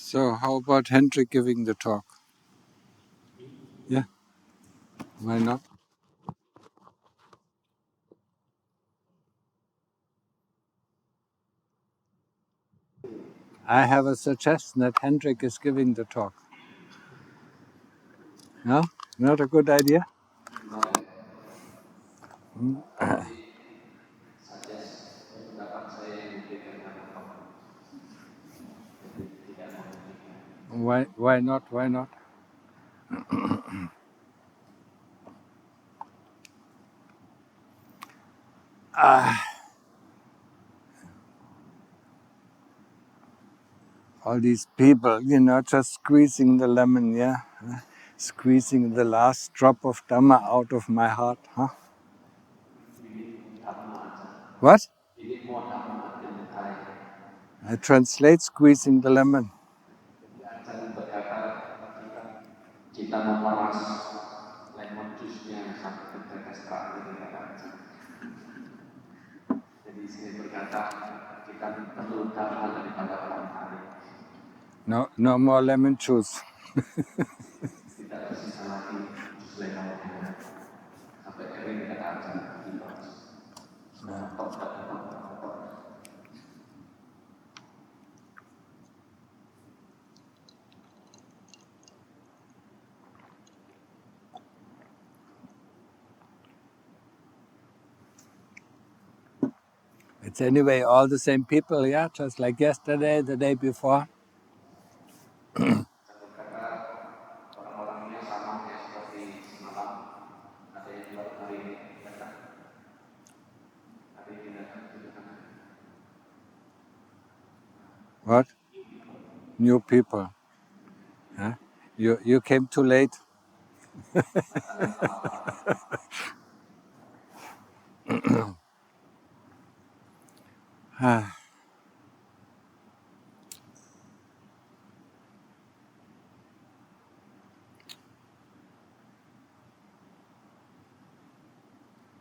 So how about Hendrik giving the talk? Yeah, why not? I have a suggestion that Hendrik is giving the talk. No? Not a good idea? Why not? Why not? All these people, just squeezing the lemon, yeah? Squeezing the last drop of Dhamma out of my heart, huh? What? I translate squeezing the lemon. Kita memeras lemon jusnya sampai ke tetes terakhir dikatakan. Jadi sini berkata kita perlu tambahan daripada orang lain. No more lemon juice. Tidak tersisa lagi jus lemon sampai kering dikatakan. It's anyway all the same people, yeah? Just like yesterday, the day before. Orang-orangnya sama kayak seperti semalam. Ada yang baru hari ini datang. Hari ini datang. What? New people. Huh? You came too late.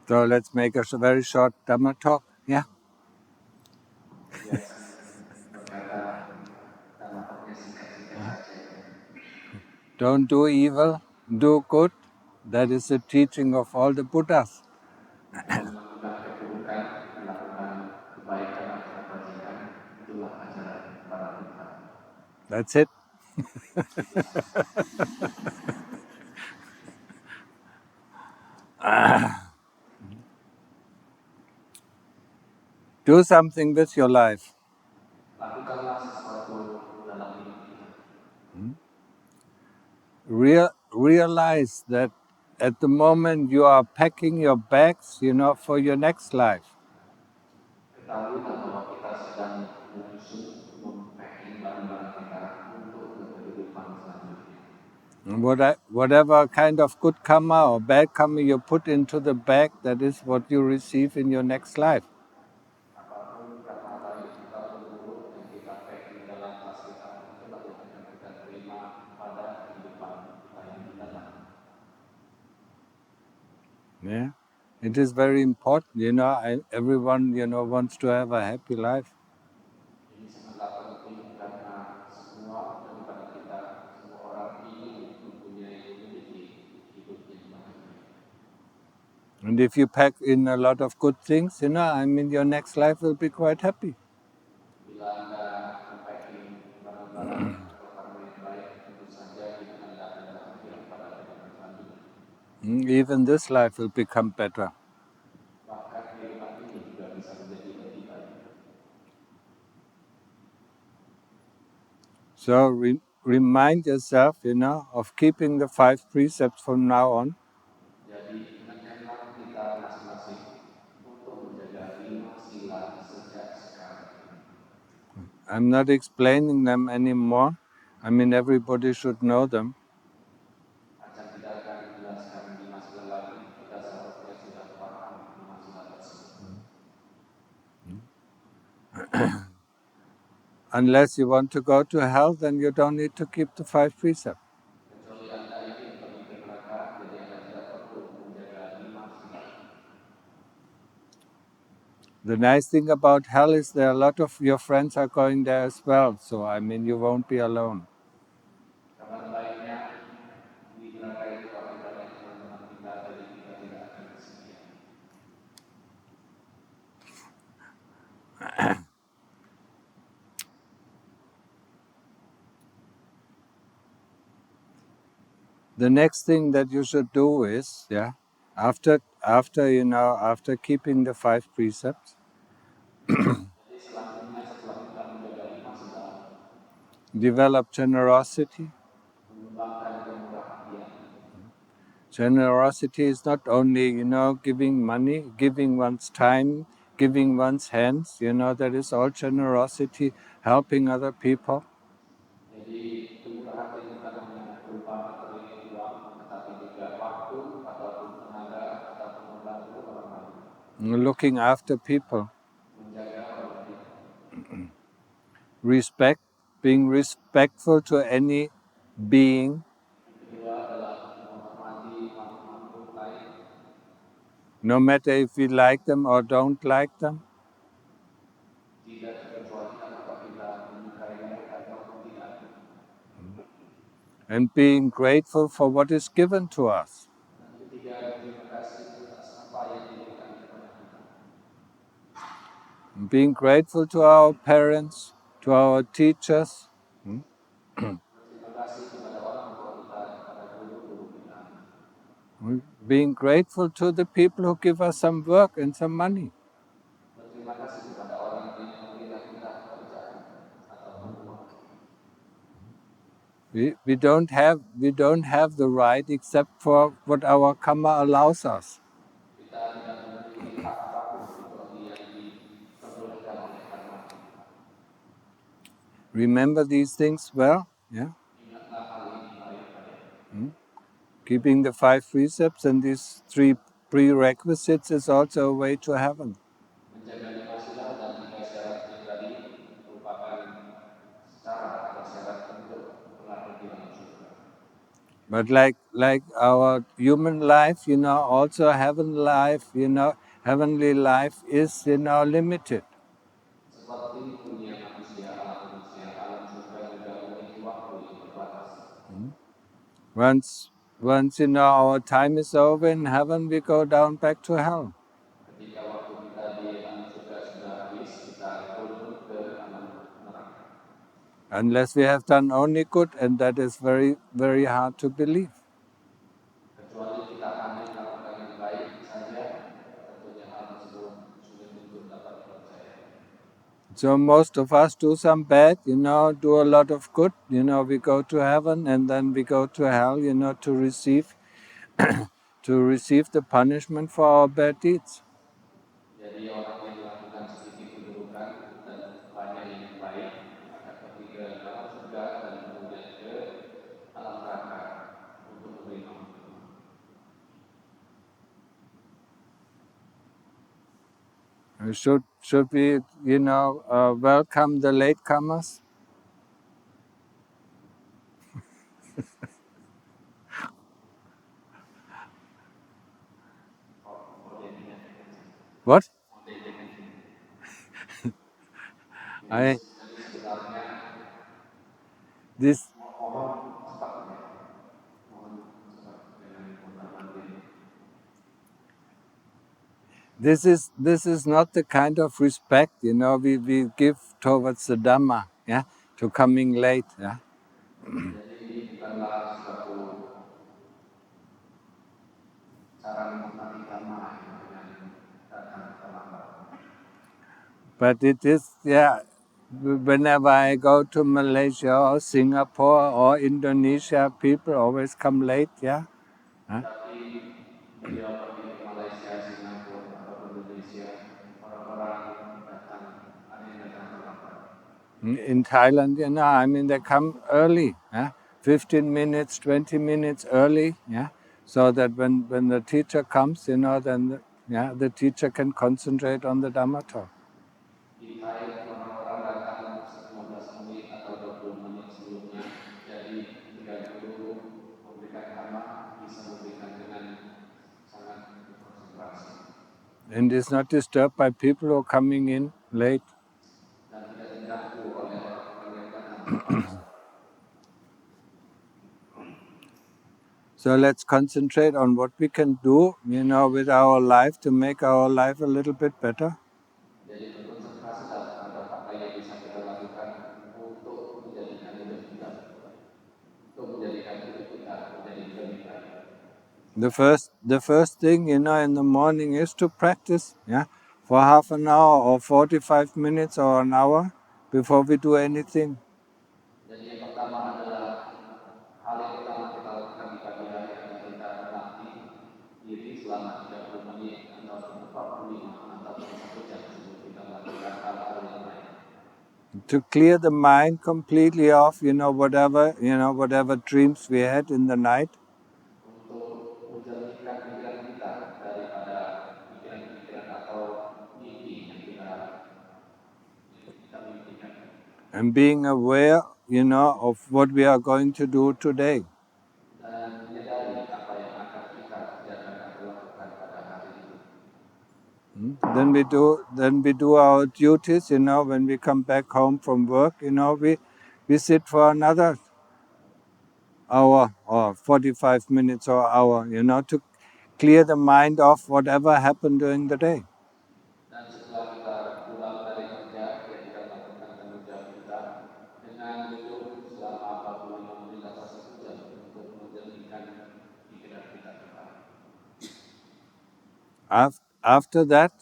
So let's make a very short Dhamma talk, yeah? Don't do evil, do good. That is the teaching of all the Buddhas. That's it. Do something with your life. Realize that at the moment you are packing your bags, for your next life. Whatever kind of good karma or bad karma you put into the bag, that is what you receive in your next life. Yeah, it is very important. Everyone, wants to have a happy life. And if you pack in a lot of good things, your next life will be quite happy. Even this life will become better. So remind yourself, of keeping the 5 precepts from now on. I'm not explaining them anymore. Everybody should know them. Unless you want to go to hell, then you don't need to keep the 5 precepts. The nice thing about hell is that a lot of your friends are going there as well. So, I mean, you won't be alone. Kabar baiknya di neraka itu akan banyak teman-teman kita, jadi kita tidak akan kesepian. The next thing that you should do is, after keeping the 5 precepts, Jadi selanjutnya setelah kita menjaga 5 sebab, develop generosity. mengembangkan kemurah hatian. Generosity is not only, giving money, giving one's time, giving one's hands, that is all generosity, helping other people. Jadi kemurah hati bukan hanya berupa materi uang, tetapi juga waktu ataupun tenaga ataupun membantu orang lain. Looking after people. Menjaga orang lain. Respect, being respectful to any being, Kedua adalah menghormati makhluk lain, no matter if we like them or don't like them. tidak terkecuali apakah kita menyukai mereka ataupun tidak. And being grateful for what is given to us. Dan ketiga, berterima kasih atas apa yang diberikan kepada kita. Being grateful to our parents, to our teachers, Berterima kasih kepada orang tua kita, kepada guru-guru kita. being grateful to the people who give us some work and some money. Berterima kasih kepada orang yang memberikan kita pekerjaan ataupun uang. We don't have the right except for what our karma allows us. Kita tidak memiliki hak apapun kecuali yang diperbolehkan oleh karma. Remember these things well, Ingatlah hal ini baik-baik. Keeping the 5 precepts and these 3 prerequisites is also a way to heaven. Menjaga 5 sila dan 3 syarat yang tadi merupakan syarat atau syarat untuk berada di dalam surga. But like our human life, also heavenly life is, limited. Seperti dunia manusia, alam surga juga memiliki waktu yang terbatas. Once our time is over in heaven, we go down back to hell. Ketika waktu kita di alam surga sudah habis, kita turun ke alam neraka. Unless we have done only good, and that is very, very hard to believe. Kecuali kita hanya melakukan yang baik saja, tentunya hal tersebut sulit untuk dapat dipercaya. So most of us do some bad, do a lot of good, we go to heaven and then we go to hell, to receive the punishment for our bad deeds. Jadi orang yang melakukan sedikit keburukan dan banyak yang baik akan pergi ke dalam surga dan kemudian ke alam neraka untuk menerima hukuman. Should we, welcome the latecomers? What? This is not the kind of respect, we give towards the Dhamma, to coming late, Jadi bukanlah suatu cara menikmati dhamma dengan datang terlambat. But it is, whenever I go to Malaysia or Singapore or Indonesia, people always come late, Tapi beliau pergi ke Malaysia, Singapura atau Indonesia, orang-orang datang, ada yang datang terlambat. In Thailand, they come early, 15 minutes, 20 minutes early, so that when the teacher comes, then the teacher can concentrate on the Dhamma talk. Di Thailand orang-orang datang 15 menit atau 20 menit sebelumnya, jadi ketika guru memberikan dhamma bisa memberikan dengan sangat konsentrasi. And is not disturbed by people who are coming in late. dan tidak terganggu oleh orang-orang yang datang terlambat. So let's concentrate on what we can do, with our life to make our life a little bit better. Jadi berkonsentrasilah terhadap apa yang bisa kita lakukan untuk menjadikan hidup kita menjadi lebih baik. The first thing, in the morning is to practice, for half an hour or 45 minutes or an hour before we do anything. Jadi yang pertama adalah hal yang pertama kita lakukan di pagi hari adalah kita melatih diri selama 30 menit atau 45 atau 1 jam sebelum kita melakukan hal-hal yang lain. To clear the mind completely off, whatever dreams we had in the night. Untuk menjernihkan pikiran kita daripada pikiran-pikiran atau mimpi yang kita mimpikan. And being aware, of what we are going to do today. Dan menyadari apa yang akan kita kerjakan atau lakukan pada hari itu. Then we do our duties, when we come back home from work, we sit for another hour or 45 minutes or hour, to clear the mind of whatever happened during the day. Dan setelah kita pulang dari kerja, kita melakukan tanggung jawab kita dengan duduk selama 45 menit atau 1 jam untuk menjernihkan pikiran kita kembali. After that,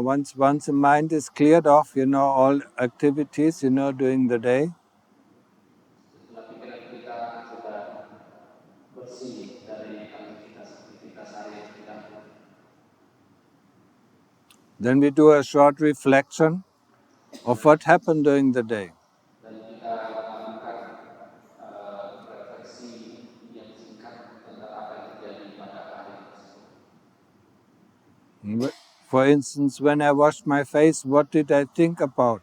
once the mind is cleared off, all activities, during the day. Setelah pikiran kita sudah bersih dari aktivitas hari yang kita lakukan. Then we do a short reflection of what happened during the day. Dan kita lakukan refleksi yang singkat tentang apa yang terjadi pada hari tersebut. For instance, when I washed my face, what did I think about?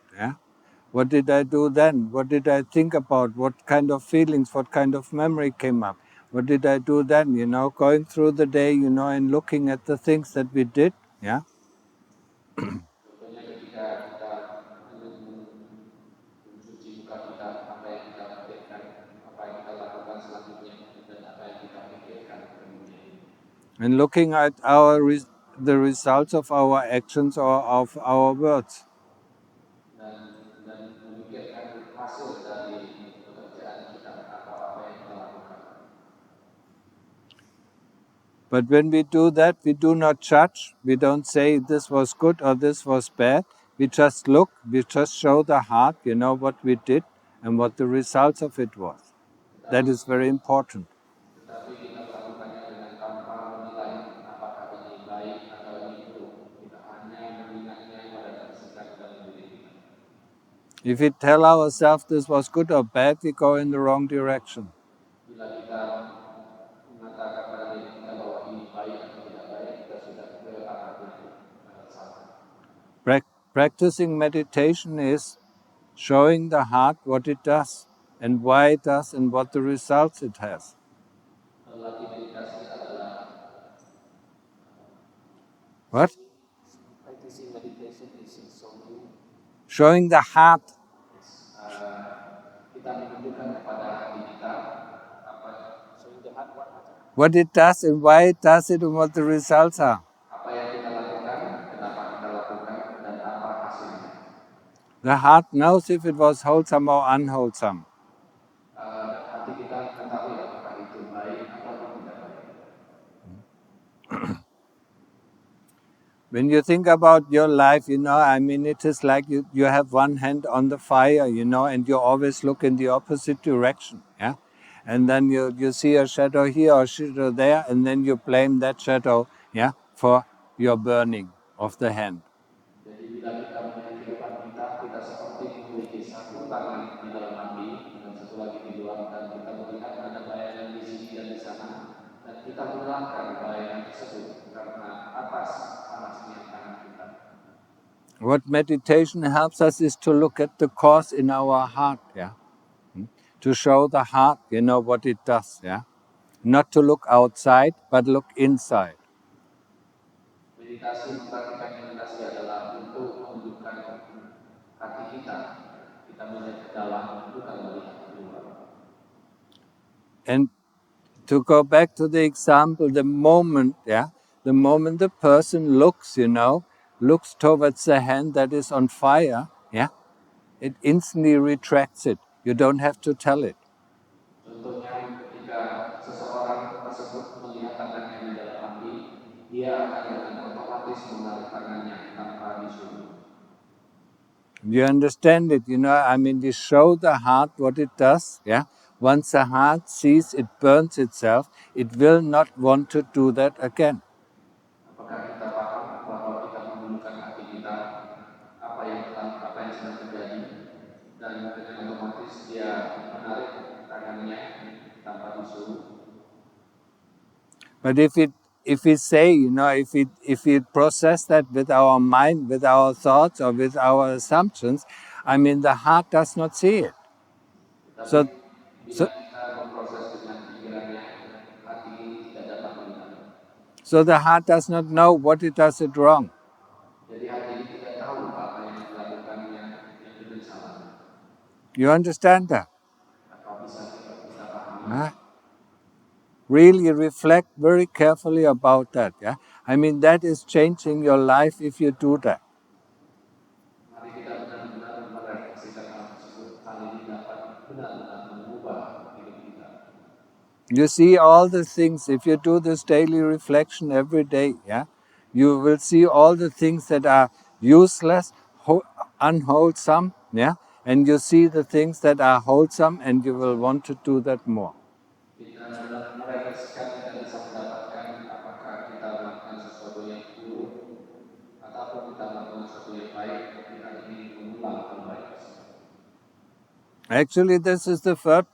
What did I do then? What did I think about? What kind of feelings, what kind of memory came up? What did I do then? Going through the day, and looking at the things that we did. Contohnya ketika kita mencuci muka kita, apa yang kita pikirkan, apa yang kita lakukan selanjutnya, dan apa yang kita pikirkan kemudian. And looking at the results of our actions or of our words. Dan memikirkan hasil dari pekerjaan kita atau apa yang kita lakukan. But when we do that, we do not judge. We don't say this was good or this was bad. We just look, we just show the heart, what we did and what the results of it was. That is very important. Tetapi kita melakukannya dengan tanpa menilai apakah ini baik atau ini buruk. Kita hanya mengingatnya pada sikap dalam diri kita. If we tell ourselves this was good or bad, we go in the wrong direction. Bila kita mengatakan pada diri kita bahwa ini baik atau tidak baik, kita sudah ke arah yang salah. Practicing meditation is showing the heart what it does and why it does and what the results it has. What? Practicing meditation is showing the heart. Kita menunjukkan kepada hati kita apa showing the heart what it does and why it does it and what the results are. Apa yang kita lakukan, kenapa kita lakukan, dan apa hasilnya. The heart knows if it was wholesome or unwholesome. Hati kita ketahui apakah itu baik atau tidak baik. When you think about your life, it is like you have one hand on the fire, and you always look in the opposite direction, And then you see a shadow here or shadow there, and then you blame that shadow, for your burning of the hand. Jadi bila kita melihat kehidupan kita seperti memiliki satu tangan di dalam api dan satu lagi di luar, dan kita melihat ada bayangan di sini dan di sana, dan kita menyalahkan bayangan tersebut karena atas panasnya tangan kita. What meditation helps us is to look at the cause in our heart, To show the heart, what it does, Not to look outside, but look inside. Meditasi, mempraktikkan meditasi adalah untuk menunjukkan hati kita melihat ke dalam, bukan melihat keluar. And to go back to the example, the moment the person looks, looks towards the hand that is on fire, it instantly retracts it. You don't have to tell it. Contohnya ketika seseorang tersebut melihat tangannya di dalam api, dia akan dengan otomatis menarik tangannya tanpa disuruh. You understand it, we show the heart what it does, Once the heart sees it burns itself, it will not want to do that again. Apakah kita paham bahwa kita menundukkan hati kita, apa yang sedang terjadi, dan dengan otomatis dia menarik tangannya tanpa disuruh. But if we say, if we process that with our mind, with our thoughts, or with our assumptions, the heart does not see it. So the heart does not know what it does it wrong. You understand that? Really reflect very carefully about that. That is changing your life if you do that. You see all the things, if you do this daily reflection every day, you will see all the things that are useless, unwholesome, and you see the things that are wholesome, and you will want to do that more. Actually, this is the first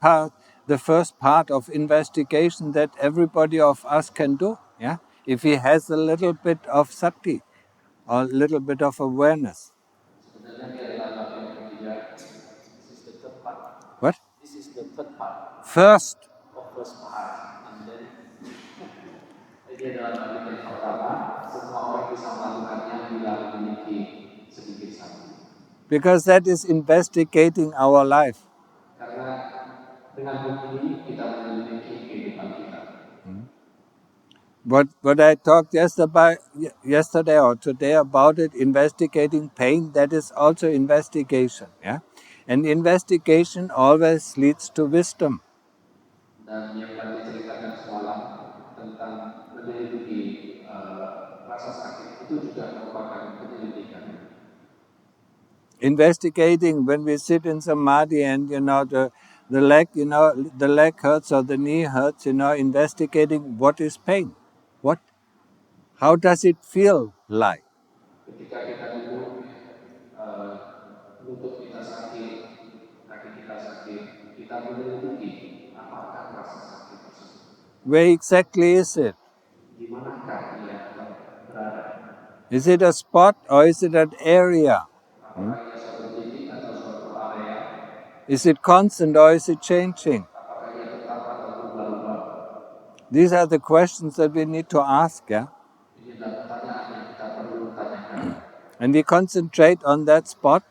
part of investigation that everybody of us can do, if he has a little bit of sati, or a little bit of awareness. What? This is the third part. First part. And then, jadi dalam bagian pertama, semua orang bisa melakukannya bila memiliki sedikit sati. Because that is investigating our life. Karena dengan begini kita memiliki kehidupan kita. What I talked yesterday or today about it, investigating pain, that is also investigation. And investigation always leads to wisdom. Dan yang tadi ceritakan semalam tentang menyelidiki rasa sakit itu juga merupakan penyelidikan. Investigating when we sit in samadhi and the leg the leg hurts or the knee hurts, investigating what is pain. How does it feel like? Ketika kita duduk, lutut kita sakit, kaki kita sakit, kita menyelidiki apakah rasa sakit tersebut. Where exactly is it? Di manakah ia berada? Is it a spot or is it an area? Apakah ia suatu titik atau suatu area? Is it constant or is it changing? Apakah ia tetap atau berubah-ubah? These are the questions that we need to ask, And we concentrate on that spot,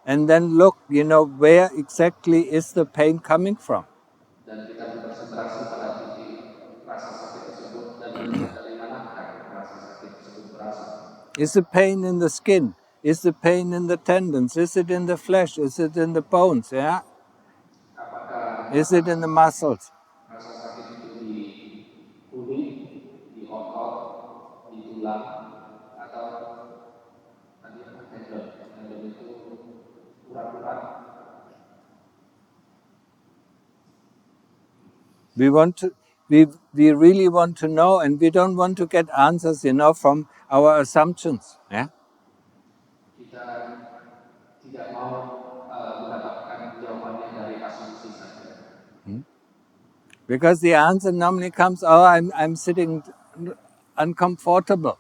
and then look, where exactly is the pain coming from? Dan kita berkonsentrasi pada titik rasa sakit tersebut dan melihat dari manakah rasa sakit tersebut berasal. Is the pain in the skin? Is the pain in the tendons? Is it in the flesh? Is it in the bones? Is it in the muscles? Rasa sakit itu di kulit, di otot, di tulang, atau tadi tendon itu urat-urat. We really want to know, and we don't want to get answers, from our assumptions. Kita tidak mau mendapatkan jawabannya dari asumsi saja. Because the answer normally comes, I'm sitting uncomfortable.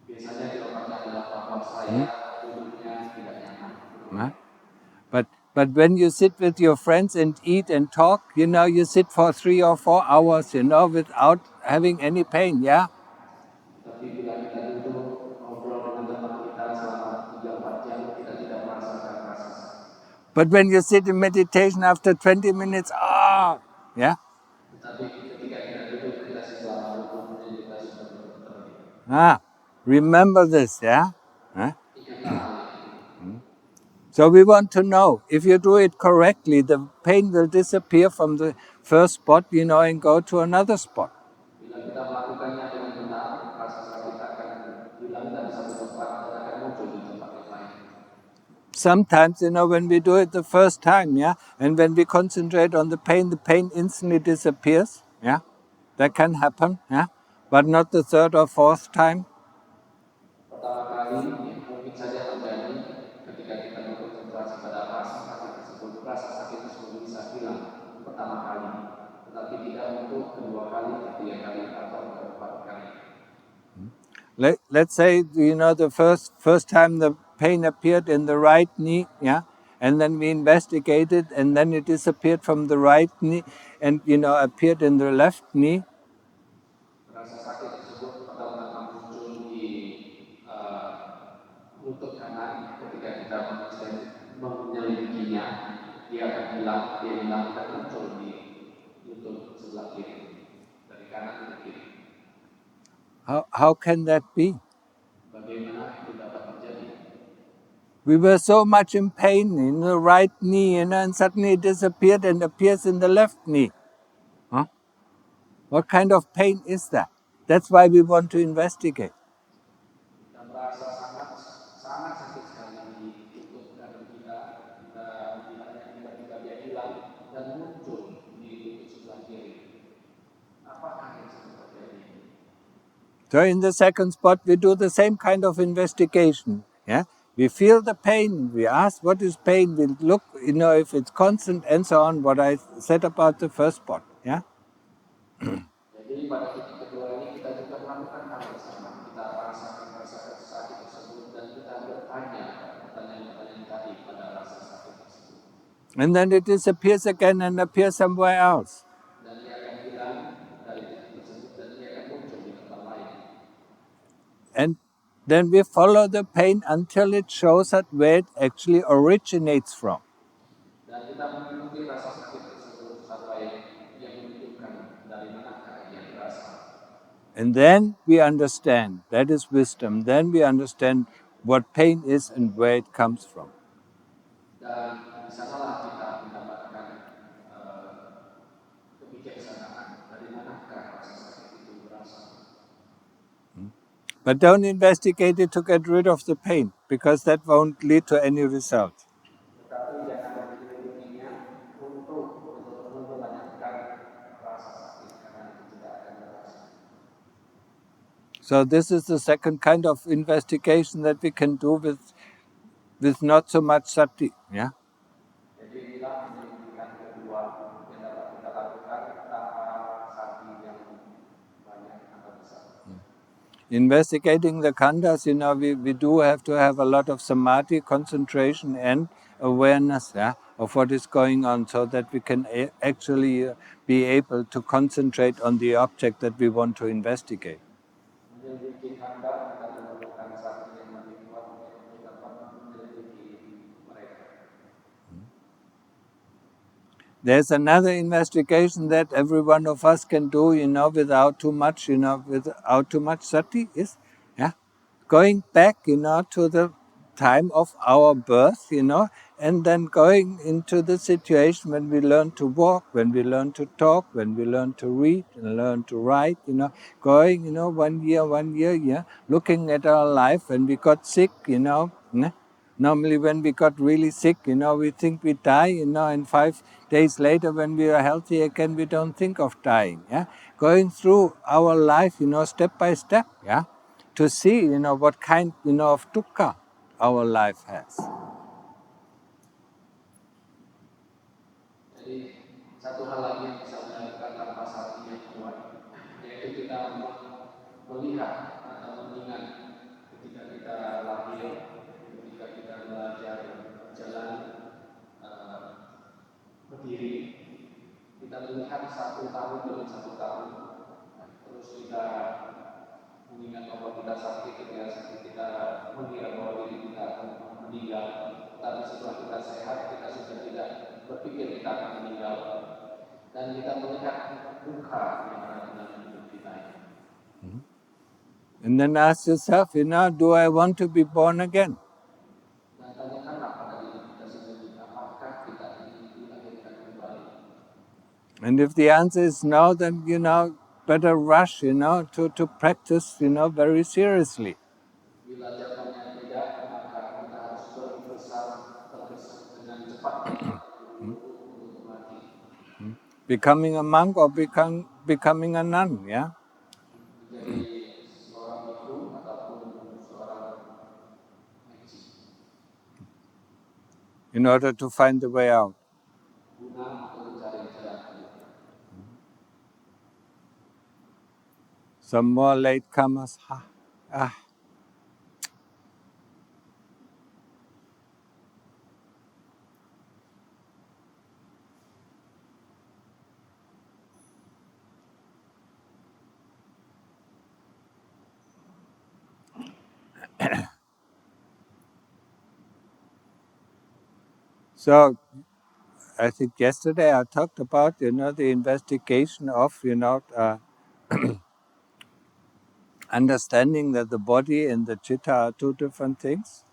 Biasanya jawabannya adalah bahwa saya duduknya tidak nyaman. But when you sit with your friends and eat and talk, you sit for 3 or 4 hours, without having any pain, Tetapi But when you sit in meditation after 20 minutes, yeah? Tetapi ketika kita duduk meditasi selama 20 menit kita sudah berputar. Remember this, yeah? Ingatlah hal ini. So we want to know, if you do it correctly, the pain will disappear from the first spot, and go to another spot. Bila kita melakukannya dengan benar, rasa sakit akan hilang dari satu tempat dan akan muncul di tempat yang lain. Sometimes, when we do it the first time, yeah, and when we concentrate on the pain instantly disappears, yeah, that can happen, yeah, but not the third or fourth time. Pertama kali mungkin saja terjadi ketika kita berkonsentrasi pada rasa sakit tersebut bisa hilang pertama kali, tetapi tidak untuk kedua kali, ketiga kali atau keempat kali. Let's say, the first time the pain appeared in the right knee, yeah, and then we investigated, and then it disappeared from the right knee, and appeared in the left knee. Rasa sakit tersebut pertama muncul di lutut kanan. Ketika kita menyelidikinya, dia akan hilang dan muncul di lutut sebelah kiri, dari kanan ke kiri. How can that be? Bagaimana itu dapat terjadi? We were so much in pain in the right knee, and suddenly it disappeared and appears in the left knee. What kind of pain is that? That's why we want to investigate. Kita merasa sangat sakit sekali di lutut kanan kita tiba-tiba dia hilang dan muncul di lutut sebelah kiri. Apakah yang sedang terjadi? So in the second spot, we do the same kind of investigation. Yeah, we feel the pain. We ask what is pain. We look, if it's constant and so on. What I said about the first spot. Yeah. Jadi pada titik kedua ini kita juga melakukan hal yang sama. Kita merasakan rasa sakit tersebut dan kita bertanya pertanyaan-pertanyaan tadi pada rasa sakit tersebut. And then it disappears again and appears somewhere else. Dan dia akan hilang dari titik tersebut dan dia akan muncul di tempat lain. And then we follow the pain until it shows us where it actually originates from. Dan kita mengikuti rasa sakit tersebut sampai yang menunjukkan dari manakah ia berasal. And then we understand, that is wisdom, then we understand what pain is and where it comes from. Dan di sanalah kita mendapatkan kebijaksanaan dari manakah rasa sakit itu berasal. But don't investigate it to get rid of the pain, because that won't lead to any result. Tetapi jangan menyelidikinya untuk membanyakkan rasa sakit karena itu tidak akan berhasil. So this is the second kind of investigation that we can do with not so much sati. Yeah. Jadi inilah penyelidikan kedua yang dapat kita lakukan tanpa sati yang banyak atau besar. Investigating the khandhas, we do have to have a lot of samadhi, concentration, and awareness, yeah, of what is going on, so that we can actually be able to concentrate on the object that we want to investigate. Menyelidiki khandha kita memerlukan sati yang lebih kuat untuk dapat menyelidiki mereka. There's another investigation that every one of us can do, without too much, without too much sati, is, yeah, going back, to the time of our birth, and then going into the situation when we learn to walk, when we learn to talk, when we learn to read and learn to write, going, 1 year, yeah, looking at our life when we got sick, Normally when we got really sick, we think we die, and 5 days later when we are healthy again, we don't think of dying, yeah. Going through our life, step by step, yeah, to see, what kind, of dukkha our life has. Jadi satu hal lagi yang bisa dilakukan tanpa sati yang kuat, yaitu kita melihat atau mengingat ketika kita lahir, ketika kita belajar berjalan, berdiri, kita melihat 1 tahun demi 1 tahun, terus kita mengingat bahwa kita sakit, ketika kita mengira bahwa diri kita akan meninggal, tapi setelah kita sehat, kita sudah tidak berpikir kita akan meninggal, dan kita melihat duka yang ada dalam hidup kita. And then ask yourself, do I want to be born again? Dan tanyakanlah pada diri kita sendiri, apakah kita ingin dilahirkan kembali? And if the answer is no, then, better rush, to practice, very seriously. Bila jawabannya tidak, maka kita harus berusaha dengan cepat untuk mati. Becoming a monk or becoming a nun, yeah? Menjadi seorang biku ataupun seorang meci. In order to find the way out. Guna untuk mencari jalan. Some more latecomers. So, I think yesterday I talked about, the investigation of, understanding that the body and the chitta are two different things.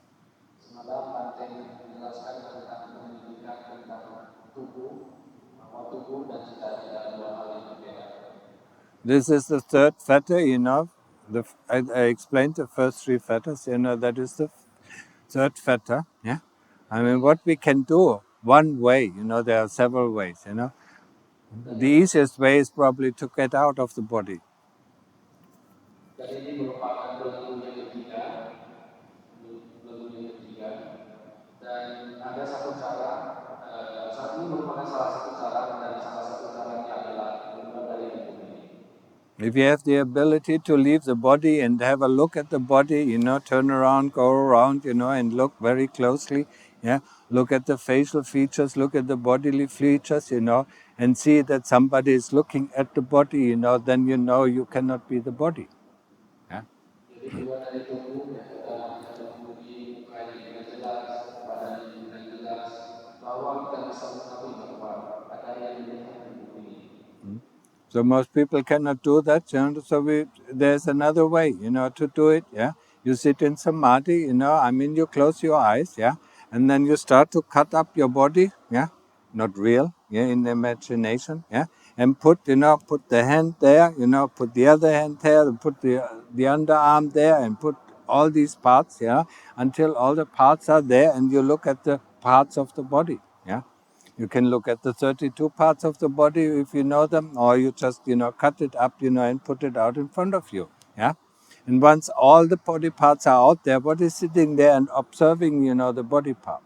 Semalam Bante menjelaskan tentang penyelidikan tentang tubuh, bahwa tubuh dan cita adalah dua hal yang berbeda. This is the third fetter, I explained the first three fetters, that is the third fetter, yeah? I mean, what we can do, one way, there are several ways, The easiest way is probably to get out of the body. Dan ini merupakan belenggu yang ketiga, dan ada satu cara, saat ini merupakan salah satu cara, dan salah satu caranya adalah keluar dari tubuh ini. If you have the ability to leave the body and have a look at the body, turn around, go around, and look very closely, yeah, look at the facial features, look at the bodily features, and see that somebody is looking at the body, then you cannot be the body. Yeah? Jadi keluar dari tubuh, kita menghubungi muka yang dengan jelas, badan yang dengan jelas, bahwa kita bisa mengetahui bahwa ada yang melihat tubuh ini. So most people cannot do that, so there's another way, to do it, yeah. You sit in samadhi, you close your eyes, yeah, and then you start to cut up your body, yeah, not real, yeah, in imagination, yeah, and put the hand there, put the other hand there, and put the underarm there, and put all these parts, yeah, until all the parts are there, and you look at the parts of the body, yeah. You can look at the 32 parts of the body if you know them, or you just, cut it up, and put it out in front of you. Yeah. And once all the body parts are out there, what is sitting there and observing, the body part?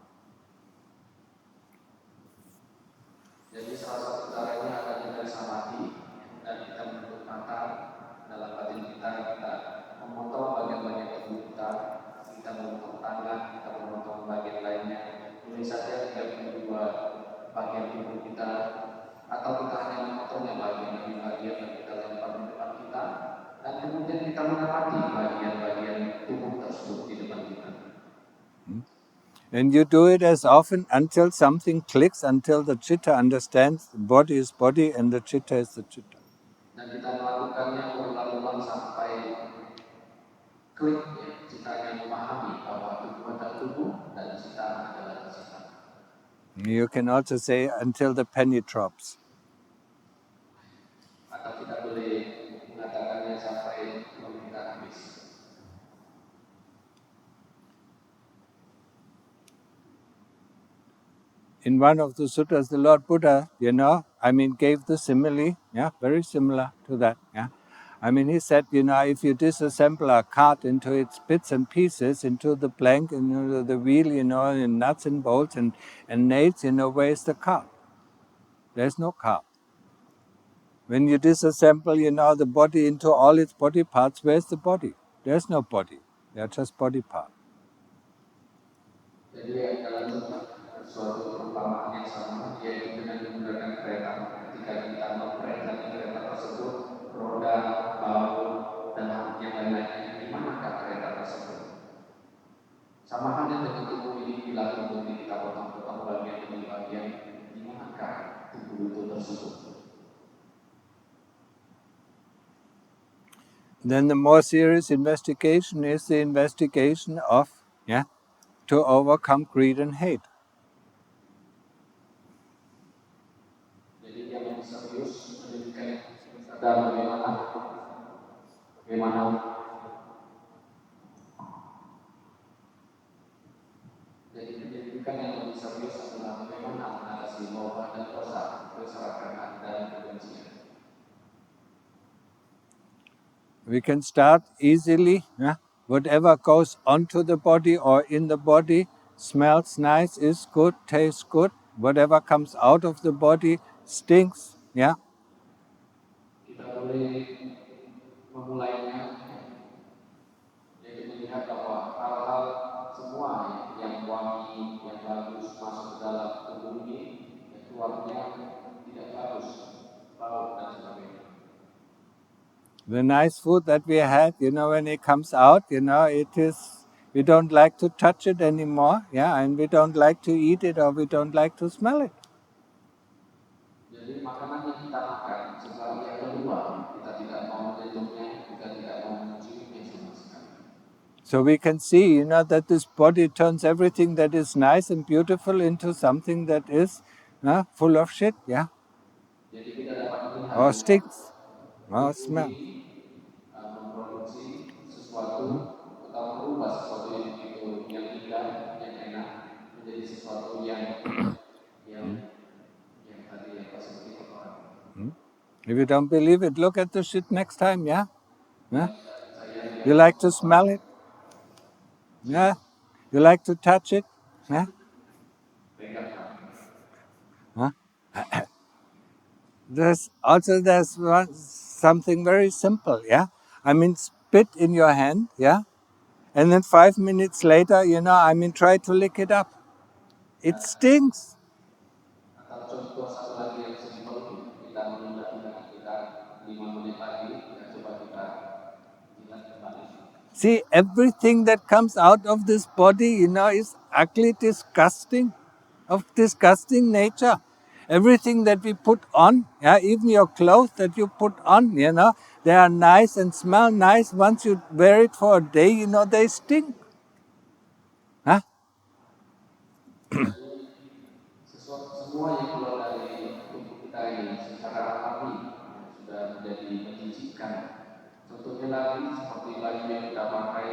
Jadi salah satu caranya adalah dengan samadhi, dan kita menutup mata dalam batin kita, kita memotong bagian-bagian tubuh kita memotong tangan, kita memotong bagian lainnya. Boleh saja tidak kedua bagian tubuh kita, atau kita hanya memotongnya bagian demi bagian dan kita lempar di depan kita, dan kemudian kita mengamati bagian-bagian tubuh tersebut di depan kita. And you do it as often until something clicks, until the chitta understands the body is body and the chitta is the chitta. Dan kita melakukannya ulang-ulang sampai klik, ya, citanya memahami bahwa tubuh adalah tubuh dan cita adalah cita. You can also say until the penny drops. Atau kita boleh mengatakannya sampai kita habis. In one of the sutras, the Lord Buddha, gave the simile, yeah, very similar to that, yeah. He said, if you disassemble a cart into its bits and pieces, into the plank, into the wheel, and nuts and bolts and nails, where's the cart? There's no cart. When you disassemble, the body into all its body parts, where's the body? There's no body. They're just body parts. Jadi dalam suatu perumpamaan yang sama, yaitu dengan menggunakan kereta. Ketika kita memperhatikan kereta tersebut, roda, baut, dan yang lain-lainnya, di manakah kereta tersebut? Sama halnya dengan tubuh ini bila tubuh ini kita potong-potong bagian demi bagian, di manakah tubuh itu tersebut? Then the more serious investigation is the investigation of, to overcome greed and hate. Jadi yang lebih serius pendidikan sadar bagaimana jadi pendidikan yang lebih serius adalah bagaimana mengatasi loba dan dosa, keserakahan dan kebencian. We can start easily. Whatever goes onto the body or in the body smells nice, is good, tastes good. Whatever comes out of the body stinks. Kita boleh memulainya, yaitu melihat bahwa hal-hal semua yang wangi, yang bagus masuk ke dalam tubuh ini, keluarnya tidak bagus, bau dan sebagainya. The nice food that we had, when it comes out, it is, we don't like to touch it anymore, and we don't like to eat it or we don't like to smell it. Jadi makanan yang kita makan setelah ia keluar, kita tidak mau menyentuhnya, kita tidak mau menciumnya sama sekali. So we can see, that this body turns everything that is nice and beautiful into something that is full of shit, Jadi kita dapat melihat or stinks, or smell. memproduksi sesuatu atau merubah sesuatu yang begitu yang indah, yang enak menjadi sesuatu yang tadi apa seperti kotoran. If you don't believe it, look at the shit next time, You like to smell it? You like to touch it? There's something very simple, I mean, spit in your hand, and then 5 minutes later, try to lick it up. It stinks. Atau contoh satu lagi yang simpel, kita menunda kita 5 menit lagi, coba kita jilat kembali. See, everything that comes out of this body, is ugly, disgusting, of disgusting nature. Everything that we put on, even your clothes that you put on, they are nice and smell nice. Once you wear it for a day, they stink. Semua yang keluar dari tubuh kita ini secara alami sudah menjadi menjijikkan. Contohnya lagi seperti baju yang kita pakai,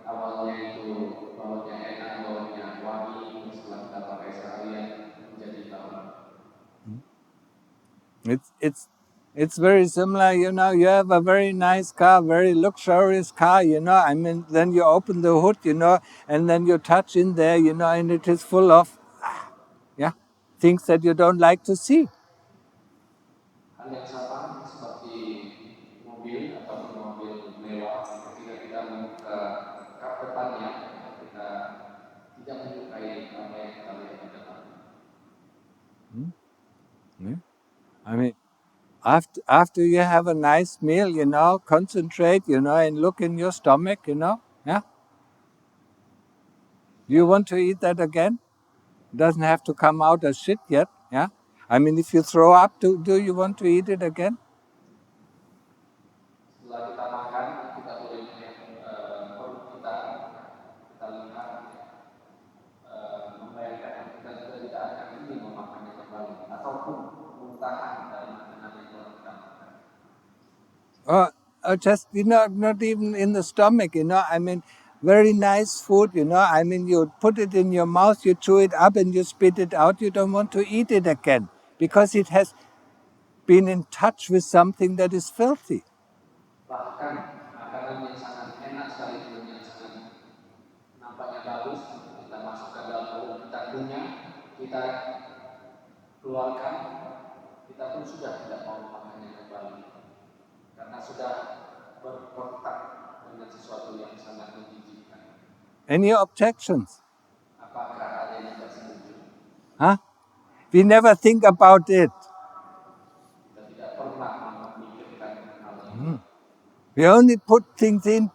awalnya itu baunya enak, baunya wangi, setelah kita pakai seharian menjadi bau. It's very similar, you have a very nice car, very luxurious car, then you open the hood, and then you touch in there, and it is full of, things that you don't like to see. Hal yang sama seperti mobil atau mobil mewah, ketika kita membuka kap depannya, kita tidak menyukai apa yang kita lihat di dalam. I mean, after you have a nice meal, concentrate, and look in your stomach, You want to eat that again? It doesn't have to come out as shit yet, I mean, if you throw up, do you want to eat it again? Setelah kita makan, kita boleh melihat perut kita lihat, membayangkan kita juga tidak akan ingin memakannya kembali, ataupun muntahan dari makanan yang telah kita makan. Or just, not even in the stomach, I mean, very nice food, you put it in your mouth, you chew it up and you spit it out, you don't want to eat it again because it has been in touch with something that is filthy. Bahkan makanan yang sangat enak sekali, yang sangat nampaknya bagus, kita masukkan dalam mulut, kita kunyah, kita keluarkan, kita pun sudah tidak mau memakannya kembali karena sudah berkontak dengan sesuatu yang sangat menjijikkan. Any objections? Apakah ada yang tersetuju? We never think about it. Kita tidak pernah memikirkan hal ini. We only put things in,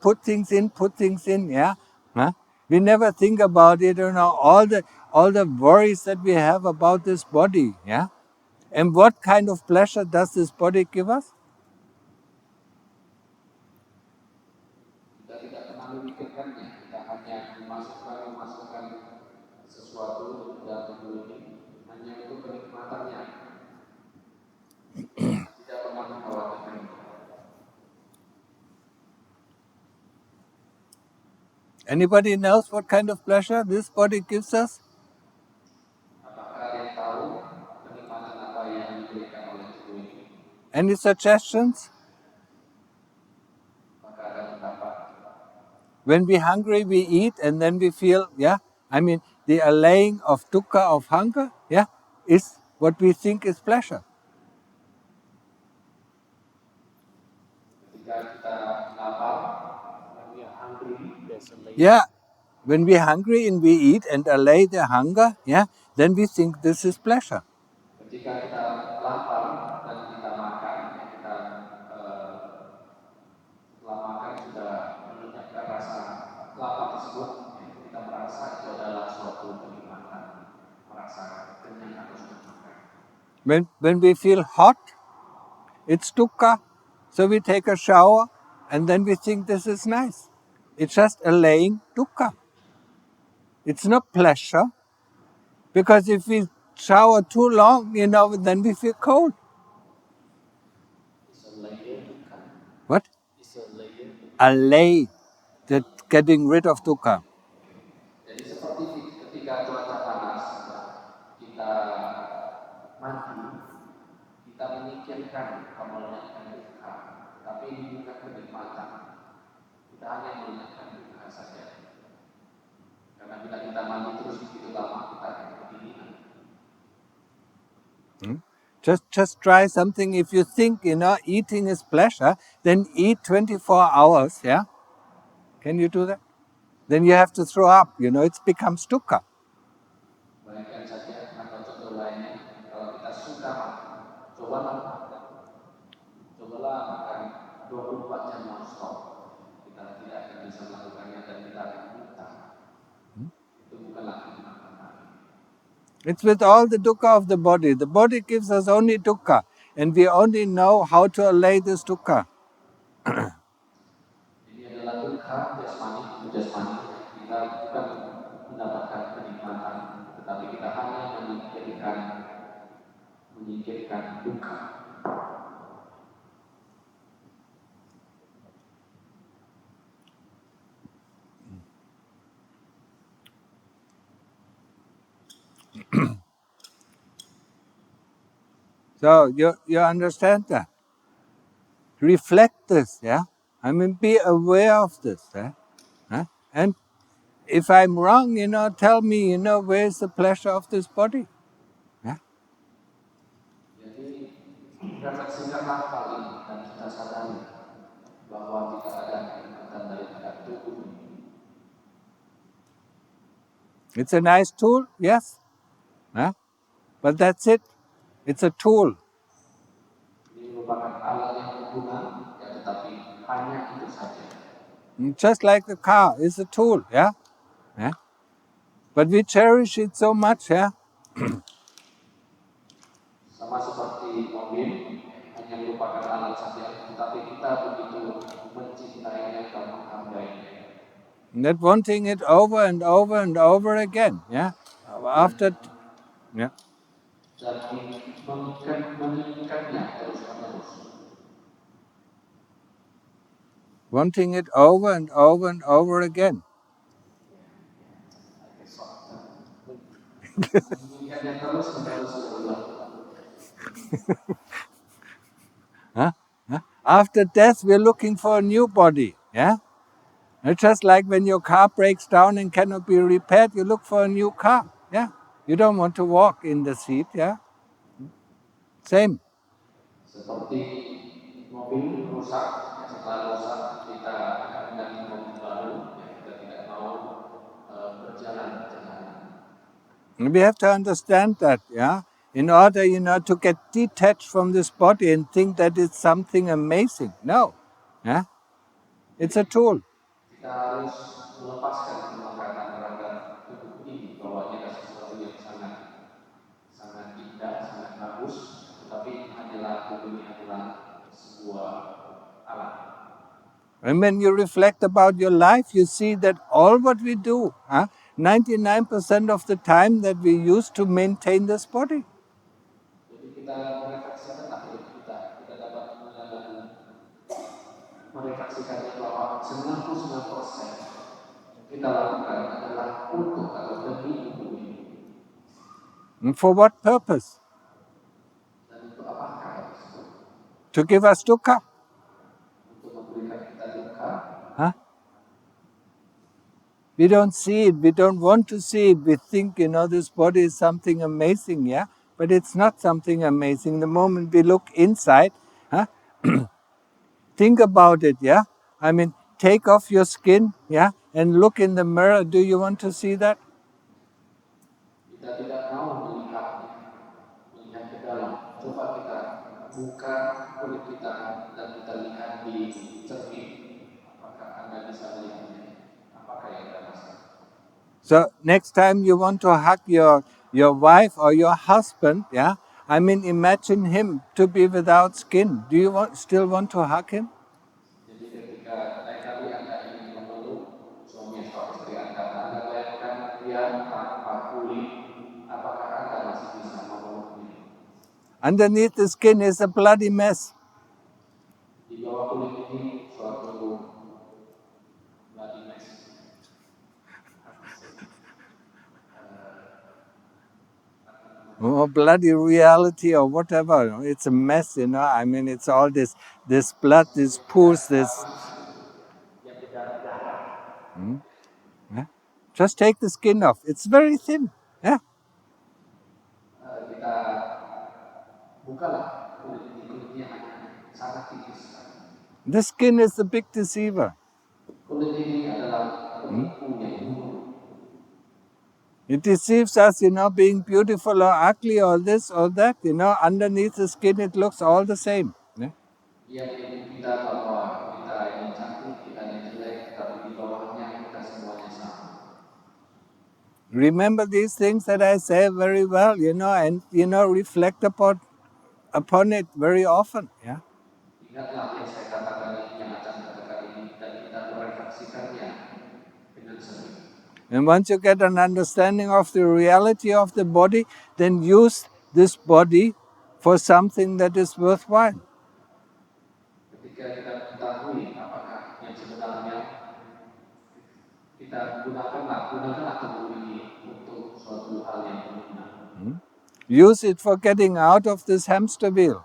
We never think about it, all the worries that we have about this body, yeah? And what kind of pleasure does this body give us? Kita tidak pernah memikirkannya, kita hanya memasukkan sesuatu dalam tubuh ini hanya untuk kenikmatannya. Tidak pernah mengkhawatirkan. Anybody knows what kind of pleasure this body gives us? Apakah ada yang tahu kenikmatan apa yang diberikan oleh tubuh ini? Any suggestions? Maka ada pendapat. When we're hungry, we eat, and then we feel, yeah? I mean, the allaying of dukkha, of hunger, yeah, is what we think is pleasure. Ketika kita lapar, when we are hungry, Yeah, when we're hungry and we eat and allay the hunger, yeah, then we think this is pleasure. ketika kita lapar dan kita makan, kita setelah makan sudah menunjukkan rasa lapar tersebut, kita merasa itu adalah suatu kenikmatan, merasa kenyang atau sudah makan. When we feel hot, it's dukkha, so we take a shower and then we think this is nice. It's just allaying dukkha. It's not pleasure, because if we shower too long, then we feel cold. It's a layer. What? It's a layer. Allay, that getting rid of dukkha. Jadi seperti ketika cuaca panas, kita mandi, kita memikirkan kemuliaan dukkha, tapi ini bukan kenikmatan. Kita hanya melihatkan dukkha saja. Karena bila kita mandi terus begitu lama, kita akan kedinginan. Just try something. If you think, eating is pleasure, then eat 24 hours, yeah? Can you do that? Then you have to throw up, it becomes dukkha. Bayangkan saja, atau contoh lainnya, kalau kita suka makan, cobalah makan 24 jam non-stop. Kita tidak akan bisa melakukannya dan kita akan muntah. Itu bukanlah kenikmatan. It's with all the dukkha of the body. The body gives us only dukkha, and we only know how to allay this dukkha. Ini adalah dukkha jasmani. Kita bukan mendapatkan kenikmatan, tetapi kita hanya menyingkirkan dukkha. So you understand that? Reflect this, yeah? I mean, be aware of this, yeah? And if I'm wrong, tell me, where's the pleasure of this body? Yeah? Jadi refleksikanlah hal ini dan kita sadari bahwa tidak ada kenikmatan daripada tubuh ini. It's a nice tool, yes, yeah? But that's it. It's a tool. Ini merupakan alat yang berguna, tetapi hanya itu saja. Just like the car is a tool, yeah? Yeah? But we cherish it so much, yeah? Sama seperti mobil, hanya merupakan alat saja, tetapi kita begitu mencintainya dan menghargainya. That wanting it over and over and over again, yeah? After, yeah. Dan menginginkannya terus-menerus. Wanting it over and over and over again. After death, we're looking for a new body, yeah? It's just like when your car breaks down and cannot be repaired, you look for a new car, yeah? You don't want to walk in the seat, yeah? Same. Seperti mobil rusak, setelah rusak kita akan mengganti mobil baru, kita tidak mau berjalan. We have to understand that, yeah? In order, to get detached from this body and think that it's something amazing. No, yeah? It's a tool. Kita kita harus melepaskan kelemahan terhadap tubuh ini bahwa kita sesuatu yang sangat indah, sangat bagus, tetapi tubuh ini adalah sebuah alat. And when you reflect about your life, you see that all what we do, 99% of the time that we use to maintain this body. Jadi kita merefleksikan hidup kita dapat merefleksikan bahwa 99% kita lakukan adalah untuk atau demi tubuh ini. And for what purpose? Dan untuk apakah? To give us dukkha. Untuk memberikan kita dukkha. We don't see it. We don't want to see it. We think, this body is something amazing, yeah? But it's not something amazing. The moment we look inside, think about it, yeah? I mean, take off your skin, yeah? And look in the mirror. Do you want to see that? Kita tidak mau melihat ke dalam. Coba kita buka kulit kita dan kita lihat di cermin. Apakah Anda bisa melihatnya? Apakah yang Anda rasa? So next time you want to hug your wife or your husband, yeah? I mean, imagine him to be without skin. Do you still want to hug him? Jadi ketika lain kali Anda ingin memeluk suami atau istri Anda bayangkan dia tanpa kulit, apakah Anda masih bisa memeluknya? Underneath the skin is a bloody mess. Di bawah kulit ini suatu bloody mess. Or bloody reality or whatever. It's a mess, I mean, it's all this blood, this pus, this... Yeah? Just take the skin off. It's very thin. Yeah? The skin is the big deceiver. It deceives us, being beautiful or ugly or this or that, underneath the skin it looks all the same. Yeah? Remember these things that I say very well, and, reflect upon it very often. Yeah? And once you get an understanding of the reality of the body, then use this body for something that is worthwhile. Use it for getting out of this hamster wheel.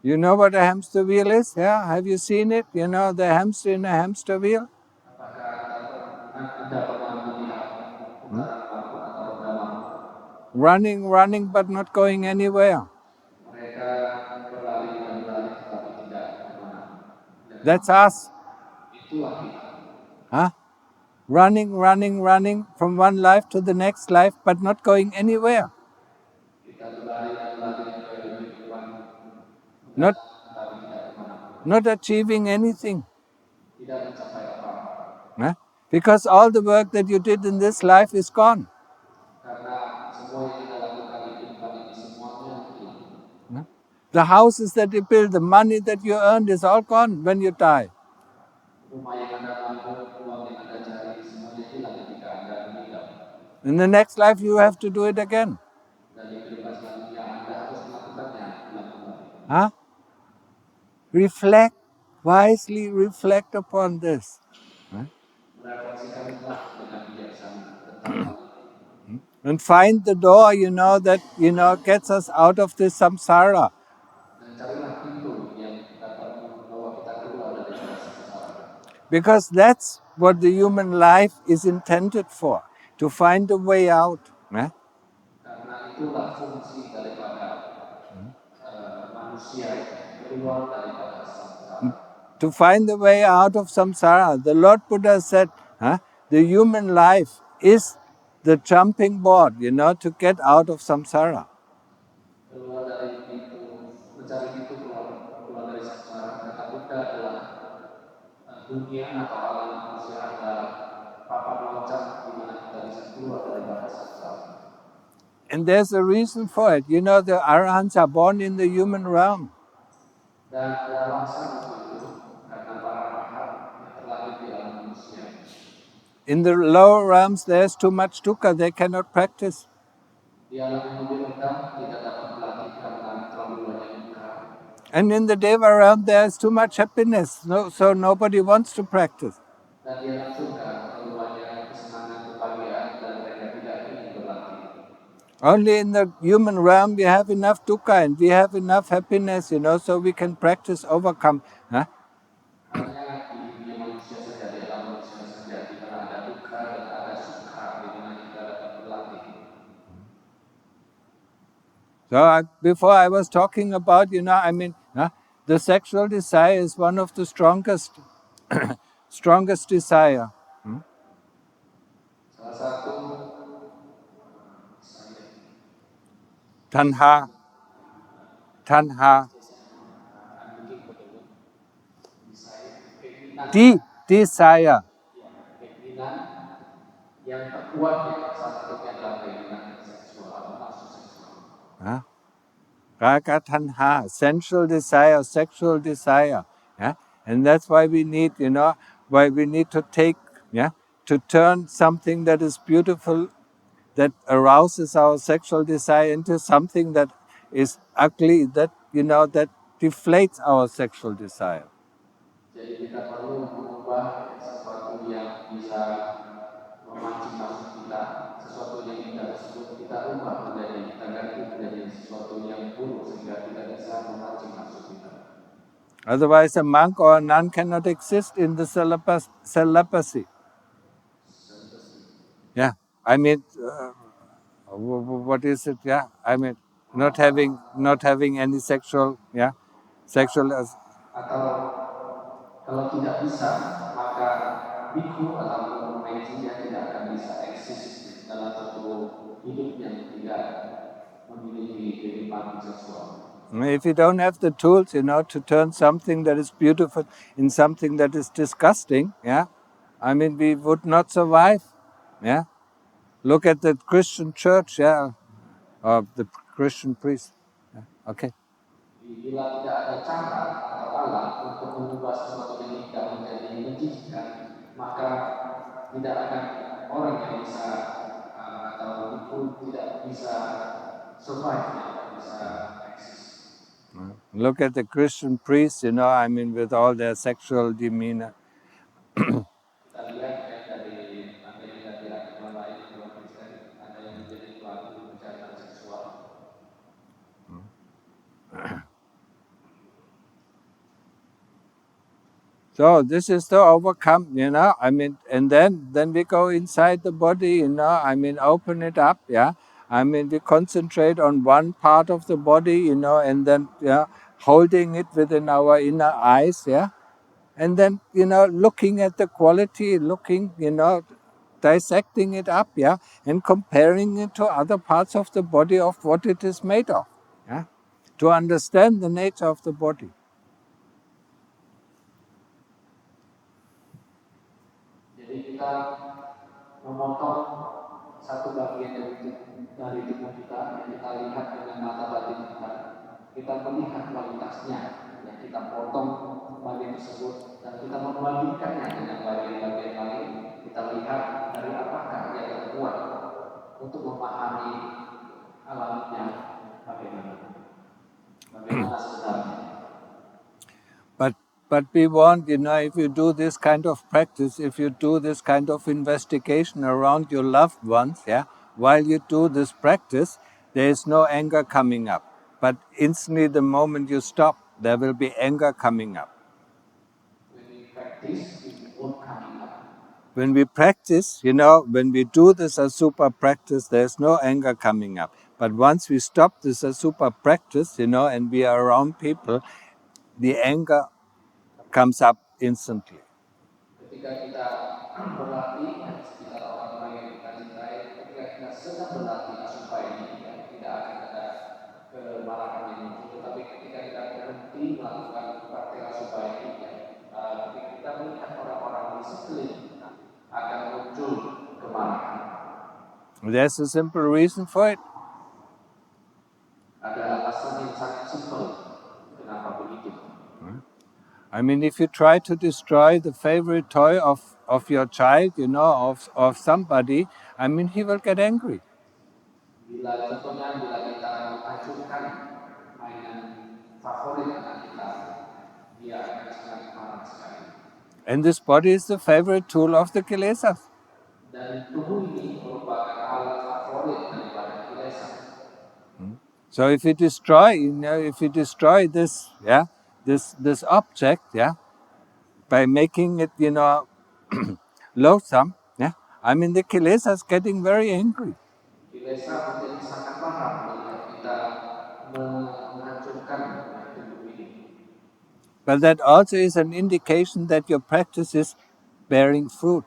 You know what a hamster wheel is? Yeah, have you seen it? The hamster in a hamster wheel? Running, but not going anywhere. That's us. Running from one life to the next life, but not going anywhere. Not achieving anything. Because all the work that you did in this life is gone. The houses that you build, the money that you earned is all gone when you die. In the next life you have to do it again. Reflect, wisely reflect upon this. And find the door, that, gets us out of this samsara. Because that's what the human life is intended for, to find a way out. To find the way out of samsara. The Lord Buddha said, the human life is the jumping board, to get out of samsara. mencari pintu keluar dari sengsara. Kata Buddha adalah dunia atau alam manusia adalah papan loncat di mana kita bisa keluar dari bahasa sengsara. And there's a reason for it. You know, the arahants are born in the human realm. Dan ada alasan itu karena para arhat yang terlahir di alam manusia. In the lower realms, there's too much dukkha. They cannot practice. Di alam yang lebih rendah tidak dapat berlatih karena terlalu banyak dukkha. And in the deva realm, there's too much happiness. So nobody wants to practice. Dan di alam surga terlalu banyak kesenangan, kebahagiaan dan mereka tidak ingin berlatih. Only in the human realm we have enough dukkha and we have enough happiness, you know, so we can practice overcome. Huh? Hanya di dunia manusia saja, di alam manusia saja, di mana ada dukkha dan ada sukha, di mana kita dapat berlatih. So before I was talking about, you know, I mean, the sexual desire is one of the strongest, strongest desire. Salah satu Tanha. Desire. keinginan yang terkuat salah satunya adalah keinginan seksual atau nafsu seksual. Raga tanha, sensual desire, sexual desire. Yeah? And that's why we need, you know, why we need to take, to turn something that is beautiful, that arouses our sexual desire into something that is ugly, that, you know, that deflates our sexual desire. Jadi kita perlu mengubah sesuatu yang bisa memancing nafsu kita, sesuatu yang indah tersebut kita ubah menjadi, kita ganti menjadi sesuatu yang buruk sehingga tidak bisa memancing nafsu kita. Otherwise, a monk or a nun cannot exist in the celibacy. Yeah, I mean, what is it? Yeah, I mean, not having any sexual, sexual. Atau kalau tidak bisa, maka biku atau monji dia tidak akan bisa eksis dalam satu hidup yang tidak memiliki kehidupan seksual. If you don't have the tools, you know, to turn something that is beautiful in something that is disgusting, I mean, we would not survive. Look at the Christian church, or the Christian priest. Okay. Bila tidak ada cara atau alat untuk mengubah sesuatu yang tidak menjadi menjijikan, maka tidak akan orang yang bisa atau pun tidak bisa survive, tidak bisa eksis. Look at the Christian priests, you know, I mean, with all their sexual demeanor. Kita lihat dari agama lain, agama Kristen, ada yang menjadi pelaku kejahatan seksual. So this is to overcome, you know, I mean, and then we go inside the body, you know, I mean, open it up, I mean, we concentrate on one part of the body, you know, and then, holding it within our inner eyes, and then, you know, looking at the quality, looking, you know, dissecting it up, and comparing it to other parts of the body of what it is made of, to understand the nature of the body. Jadi kita memotong satu bagian dari tubuh kita yang kita lihat dengan mata batin kita. Kita melihat kualitasnya, yang kita potong bagian tersebut dan kita membandingkannya dengan bagian-bagian lain. Kita lihat dari apakah dia terbuat untuk memahami alamnya bagaimana sebenarnya. But we want, you know, if you do this kind of practice, if you do this kind of investigation around your loved ones, while you do this practice, there is no anger coming up. But instantly, the moment you stop, there will be anger coming up. When we practice, it won't coming up. When we practice, you know, when we do this Asupa practice, there's no anger coming up. But once we stop this Asupa practice, you know, and we are around people, the anger comes up instantly. Ketika kita berlatih sekitar orang-orang yang kita cintai, ketika kita sedang berlatih supaya ini tidak akan ada kemarahan ini muncul, tetapi ketika kita berhenti melakukan praktek supaya ketika kita melihat orang-orang di sekeliling kita akan muncul kemarahan. There's a simple reason for it. Ada alasan yang sangat simpel kenapa begitu. I mean, if you try to destroy the favorite toy of your child, of somebody, I mean, he will get angry. Bila kita menghancurkan mainan favorit anak kita, dia akan sangat marah sekali. And this body is the favorite tool of the kilesas. Dan tubuh ini merupakan alat favorit daripada kilesa. So if you destroy, this, this object, by making it, loathsome, I mean, the kilesa is getting very angry. Kilesa menjadi sangat marah melihat kita menghancurkan tubuh ini. But that also is an indication that your practice is bearing fruit.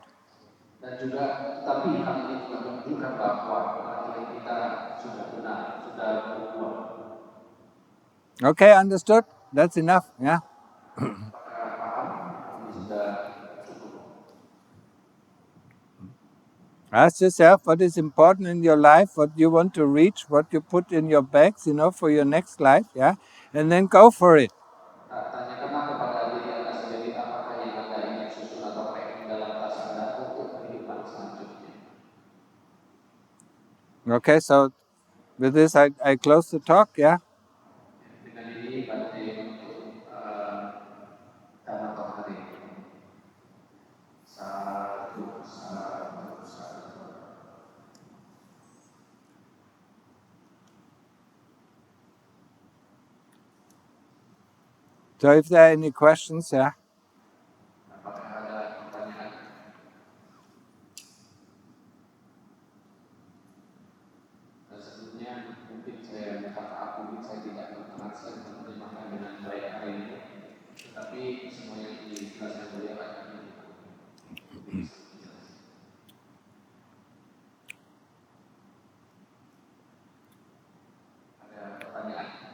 Dan juga, tapi hal ini juga menunjukkan bahwa praktik kita sudah benar, sudah berbuah. Okay, understood? That's enough, yeah? Ask yourself what is important in your life, what you want to reach, what you put in your bags, for your next life, and then go for it. Tanyakanlah kepada diri Anda sendiri apakah yang Anda ingin susun atau packing dalam tas Anda untuk kehidupan selanjutnya. Okay, so with this I close the talk, Dengan ini berarti untuk Dhamma Talk hari ini. Satu. So if there are any questions, Apakah ada pertanyaan? Sebelumnya mungkin saya minta maaf, mungkin saya tidak bertranslate menerjemahkan dengan baik hari ini, tetapi semua yang dijelaskan beliau akan ada pertanyaan?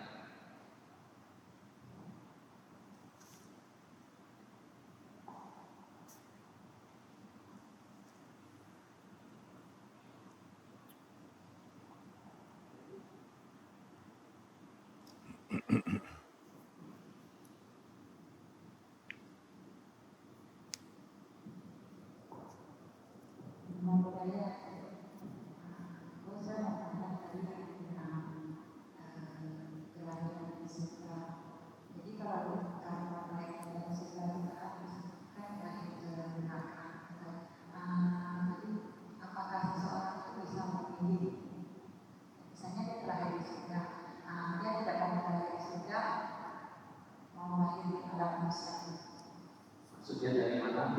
Maksudnya dari mana?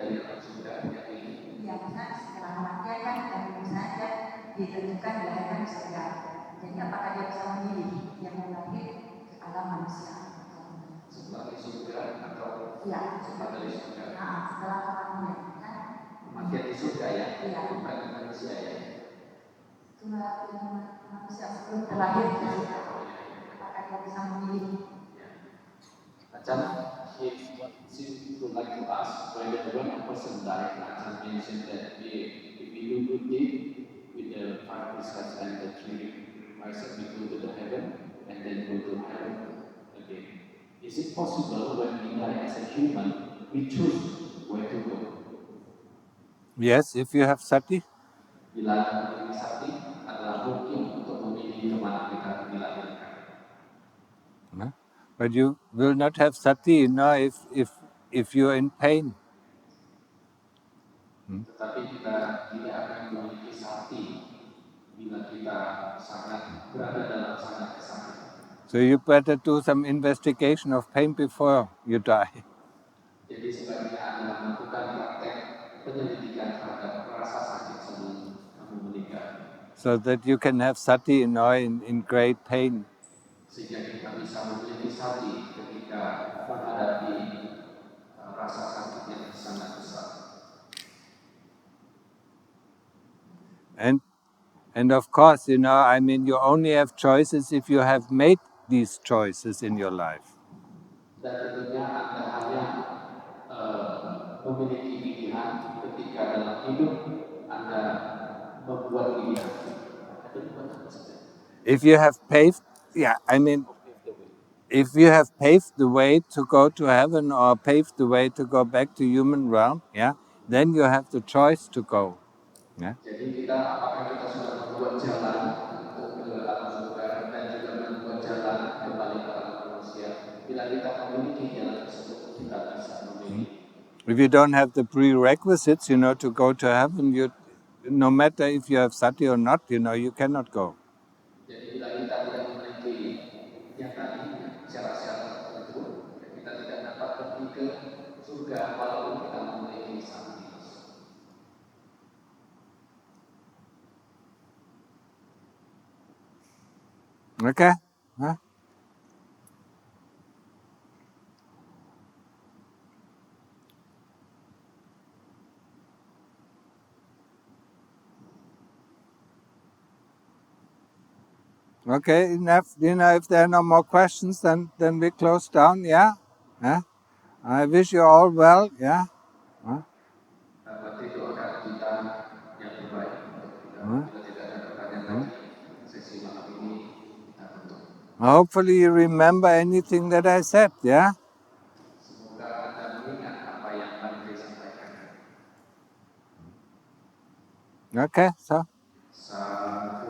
Dari alam surga yang ini? Ya, misalnya setelah kematian kan dan misalnya ditentukan dilahirkan di surga. Jadi apakah dia bisa memilih yang lahir ke alam manusia? Setelah di surga atau? Iya, setelah dari surga. Nah, setelah kematian kan? Kematian di surga ya? Iya. Bukan manusia ya? Cuma manusia sebelum terlahir di surga. Apakah dia bisa memilih? Acan, she would like to ask whether when a person dies, Acan mentioned that if we do good deed with the 5 precepts and the 3 precepts, we go to the heaven and then go to heaven again. Is it possible when we die as a human, we choose where to go? Yes, if you have sati. Bila memiliki sati adalah mungkin untuk memilih kemana kita dilahirkan. But you will not have sati, if you are in pain. Tetapi kita tidak akan memiliki sati bila kita sangat berada dalam sangat kesakitan. So you better do some investigation of pain before you die. Jadi sebaiknya Anda melakukan praktek penyelidikan terhadap rasa sakit sebelum kamu meninggal. So that you can have sati, in great pain. Sehingga kita bisa memiliki sati ketika menghadapi rasa sakit yang sangat besar. And of course, you only have choices if you have made these choices in your life. Dan tentunya Anda hanya memiliki pilihan ketika dalam hidup Anda membuat pilihan. If you have paved, if you have paved the way to go to heaven or paved the way to go back to human realm, then you have the choice to go. Jadi apakah kita sudah membuat jalan untuk ke alam surga dan juga membuat jalan kembali ke alam manusia. Bila kita memiliki jalan tersebut, kita bisa memilih. If you don't have the prerequisites, to go to heaven, no matter if you have sati or not, you cannot go. Jadi bila kita tidak memiliki yang tadi syarat-syarat tertentu, kita tidak dapat pergi ke surga walaupun kita memiliki sati. Okay? Huh? Okay, enough. If there are no more questions, then we close down. Yeah. I wish you all well. Yeah. Berarti doakan kita yang terbaik untuk kita. Bila tidak ada pertanyaan lagi, sesi malam ini kita tutup. Hopefully you remember anything that I said. Yeah. Semoga Anda mengingat apa yang Anda sampaikan. Okay. So. Satu.